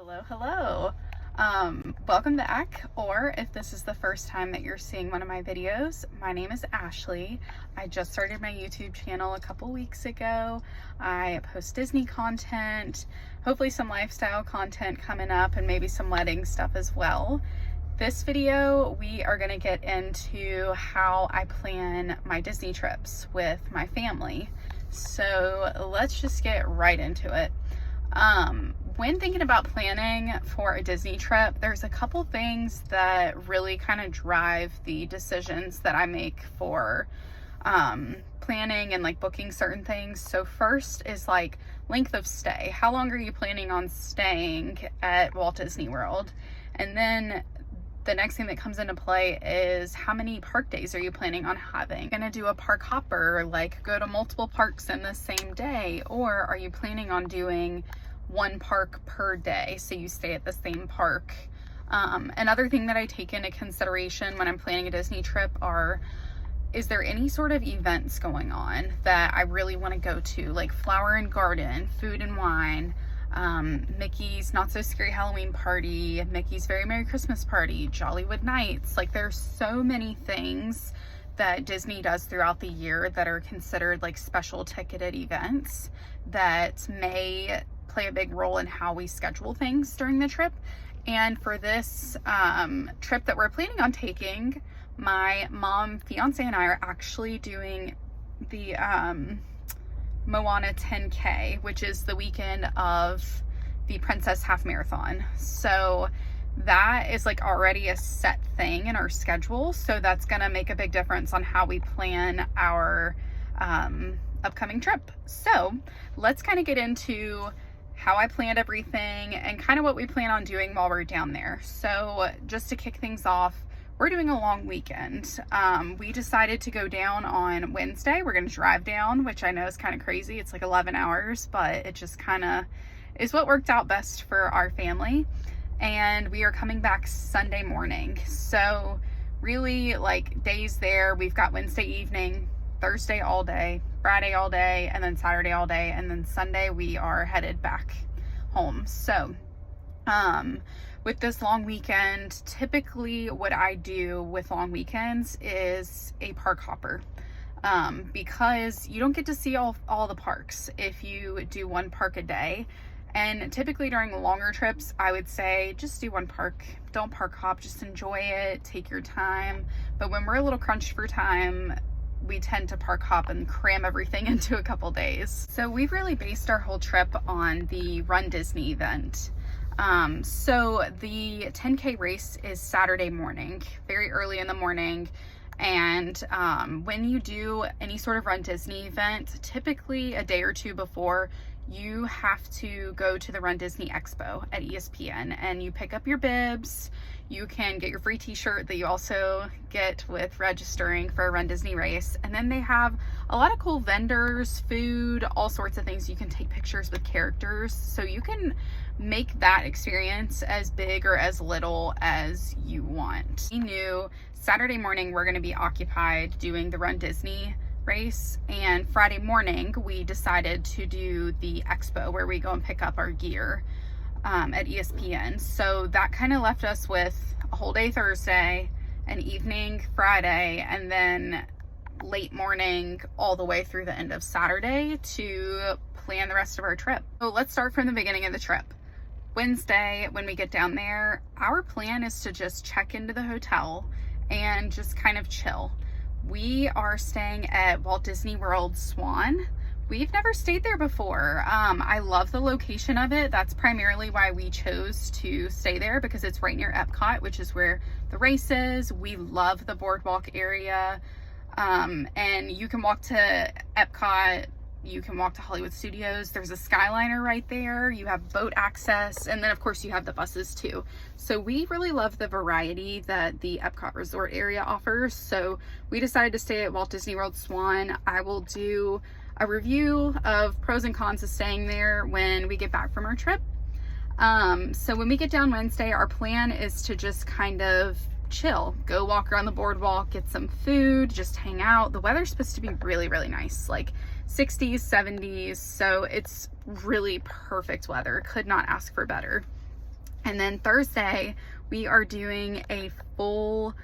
Hello, hello. Welcome back, or if this is the first time that you're seeing one of my videos, my name is Ashley. I just started my YouTube channel a couple weeks ago. I post Disney content, hopefully some lifestyle content coming up, and maybe some wedding stuff as well. This video, we are going to get into how I plan my Disney trips with my family. So let's just get right into it. When thinking about planning for a Disney trip, there's a couple things that really kind of drive the decisions that I make for planning and like booking certain things. So first is like length of stay. How long are you planning on staying at Walt Disney World? And then the next thing that comes into play is how many park days are you planning on having? Gonna do a park hopper, like go to multiple parks in the same day, or are you planning on doing one park per day, so you stay at the same park? Another thing that I take into consideration when I'm planning a Disney trip is there any sort of events going on that I really want to go to, like Flower and Garden, Food and Wine, Mickey's Not So Scary Halloween Party, Mickey's Very Merry Christmas Party, Jollywood Nights. Like there's so many things that Disney does throughout the year that are considered like special ticketed events that may play a big role in how we schedule things during the trip. And for this trip that we're planning on taking, my mom, fiance, and I are actually doing the Moana 10K, which is the weekend of the Princess Half Marathon. So that is like already a set thing in our schedule. So that's gonna make a big difference on how we plan our upcoming trip. So let's kind of get into how I planned everything and kind of what we plan on doing while we're down there. So just to kick things off, we're doing a long weekend. We decided to go down on Wednesday. We're gonna drive down, which I know is kind of crazy. It's like 11 hours, but it just kind of is what worked out best for our family. And we are coming back Sunday morning. So really like days there, we've got Wednesday evening, Thursday all day, Friday all day, and then Saturday all day, and then Sunday we are headed back home. So with this long weekend, typically what I do with long weekends is a park hopper, because you don't get to see all the parks if you do one park a day. And typically during longer trips, I would say just do one park. Don't park hop, just enjoy it, take your time. But when we're a little crunched for time, we tend to park hop and cram everything into a couple days. So we've really based our whole trip on the Run Disney event. So the 10K race is Saturday morning, very early in the morning. And when you do any sort of Run Disney event, typically a day or two before, you have to go to the Run Disney Expo at ESPN and you pick up your bibs. You can get your free t-shirt that you also get with registering for a Run Disney race. And then they have a lot of cool vendors, food, all sorts of things. You can take pictures with characters. So you can make that experience as big or as little as you want. We knew Saturday morning we're gonna be occupied doing the Run Disney race, and Friday morning we decided to do the expo where we go and pick up our gear at ESPN. So that kind of left us with a whole day Thursday, an evening Friday, and then late morning all the way through the end of Saturday to plan the rest of our trip. So let's start from the beginning of the trip. Wednesday, when we get down there, our plan is to just check into the hotel and just kind of chill. We are staying at Walt Disney World Swan. We've never stayed there before. I love the location of it. That's primarily why we chose to stay there, because it's right near Epcot, which is where the race is. We love the boardwalk area. And you can walk to Epcot, you can walk to Hollywood Studios. There's a Skyliner right there. You have boat access. And then of course you have the buses too. So we really love the variety that the Epcot resort area offers. So we decided to stay at Walt Disney World Swan. I will do a review of pros and cons of staying there when we get back from our trip. So when we get down Wednesday, our plan is to just kind of chill, go walk around the boardwalk, get some food, just hang out. The weather's supposed to be really, really nice, like 60s, 70s. So it's really perfect weather. Could not ask for better. And then Thursday, we are doing a full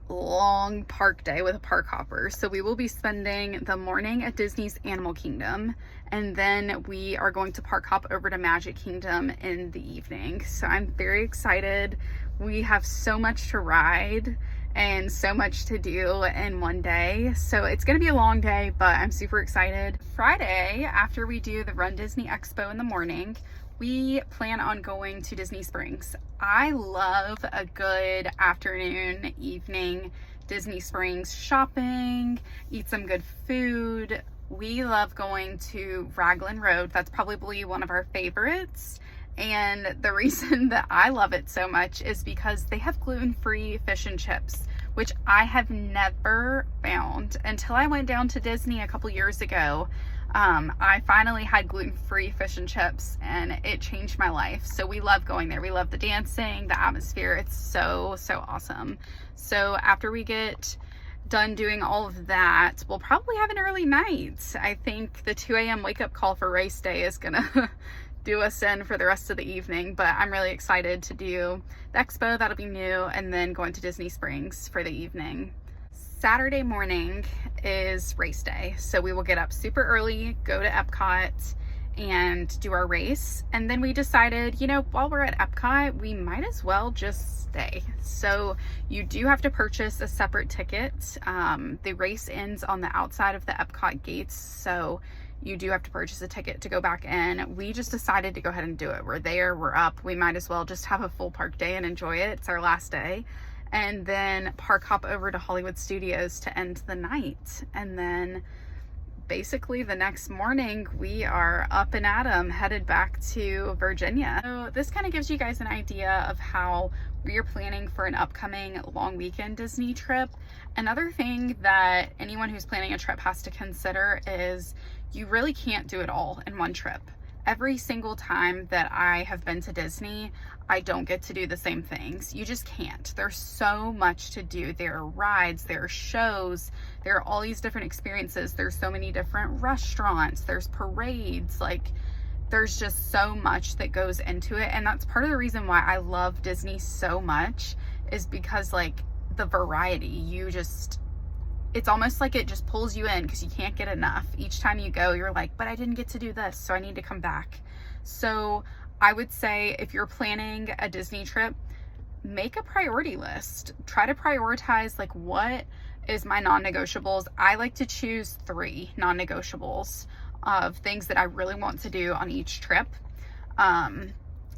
long park day with a park hopper. So we will be spending the morning at Disney's Animal Kingdom, and then we are going to park hop over to Magic Kingdom in the evening. So I'm very excited. We have so much to ride and so much to do in one day. So it's gonna be a long day, but I'm super excited. Friday, after we do the Run Disney Expo in the morning, we plan on going to Disney Springs. I love a good afternoon, evening Disney Springs shopping, eat some good food. We love going to Raglan Road. That's probably one of our favorites. And the reason that I love it so much is because they have gluten-free fish and chips, which I have never found until I went down to Disney a couple years ago. I finally had gluten-free fish and chips, and it changed my life. So we love going there. We love the dancing, the atmosphere. It's so awesome. So after we get done doing all of that, we'll probably have an early night. I think the 2 a.m. wake up call for race day is gonna do us in for the rest of the evening, but I'm really excited to do the expo. That'll be new, and then going to Disney Springs for the evening. Saturday morning is race day, so we will get up super early, go to Epcot, and do our race. And then we decided, you know, while we're at Epcot, we might as well just stay. So you do have to purchase a separate ticket. The race ends on the outside of the Epcot gates, so you do have to purchase a ticket to go back in. We just decided to go ahead and do it. We're there, we're up, we might as well just have a full park day and enjoy it. It's our last day. And then park hop over to Hollywood Studios to end the night. And then basically the next morning we are up and at 'em, headed back to Virginia. So this kind of gives you guys an idea of how we are planning for an upcoming long weekend Disney trip. Another thing that anyone who's planning a trip has to consider is you really can't do it all in one trip. Every single time that I have been to Disney, I don't get to do the same things. You just can't. There's so much to do. There are rides, there are shows, there are all these different experiences. There's so many different restaurants, there's parades, like there's just so much that goes into it. And that's part of the reason why I love Disney so much, is because like the variety, it's almost like it just pulls you in because you can't get enough. Each time you go, you're like, but I didn't get to do this, so I need to come back. So I would say if you're planning a Disney trip, make a priority list. Try to prioritize like what is my non-negotiables. I like to choose 3 non-negotiables of things that I really want to do on each trip.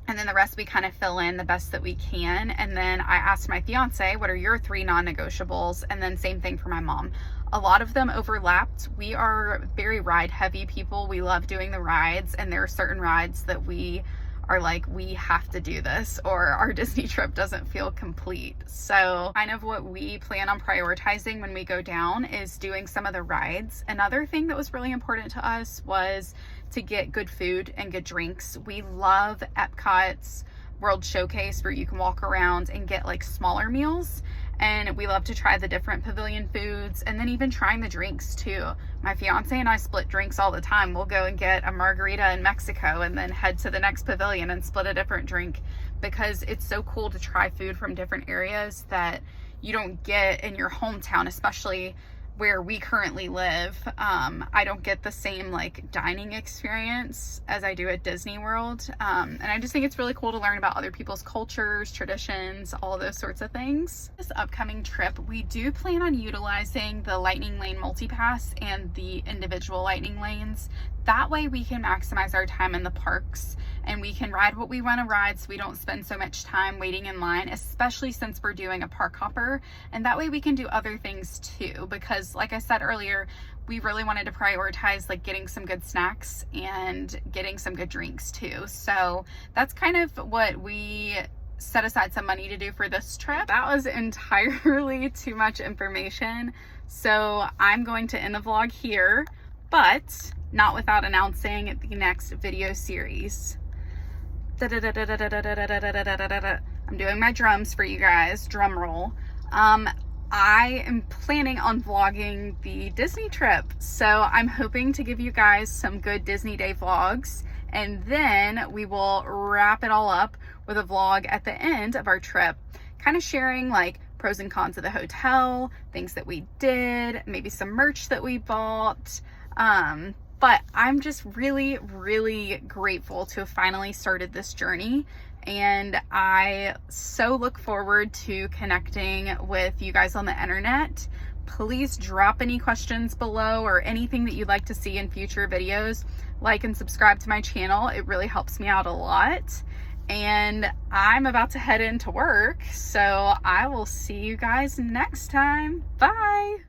And then the rest we kind of fill in the best that we can. And then I asked my fiance, what are your 3 non-negotiables? And then same thing for my mom. A lot of them overlapped. We are very ride heavy people. We love doing the rides, and there are certain rides that we are like, we have to do this or our Disney trip doesn't feel complete. So kind of what we plan on prioritizing when we go down is doing some of the rides. Another thing that was really important to us was to get good food and good drinks. We love Epcot's World Showcase, where you can walk around and get like smaller meals. And we love to try the different pavilion foods, and then even trying the drinks too. My fiance and I split drinks all the time. We'll go and get a margarita in Mexico and then head to the next pavilion and split a different drink, because it's so cool to try food from different areas that you don't get in your hometown, especially where we currently live. I don't get the same like dining experience as I do at Disney World. And I just think it's really cool to learn about other people's cultures, traditions, all those sorts of things. This upcoming trip, we do plan on utilizing the Lightning Lane Multipass and the individual Lightning Lanes. That way we can maximize our time in the parks and we can ride what we want to ride, so we don't spend so much time waiting in line, especially since we're doing a park hopper. And that way we can do other things too, because like I said earlier, we really wanted to prioritize like getting some good snacks and getting some good drinks too. So that's kind of what we set aside some money to do for this trip. That was entirely too much information, so I'm going to end the vlog here, but not without announcing the next video series. I'm doing my drums for you guys, drum roll. I am planning on vlogging the Disney trip, so I'm hoping to give you guys some good Disney Day vlogs And then we will wrap it all up with a vlog at the end of our trip, kind of sharing like pros and cons of the hotel, things that we did, maybe some merch that we bought. But I'm just really, really grateful to have finally started this journey. And I so look forward to connecting with you guys on the internet. Please drop any questions below or anything that you'd like to see in future videos. Like and subscribe to my channel. It really helps me out a lot. And I'm about to head into work, so I will see you guys next time. Bye.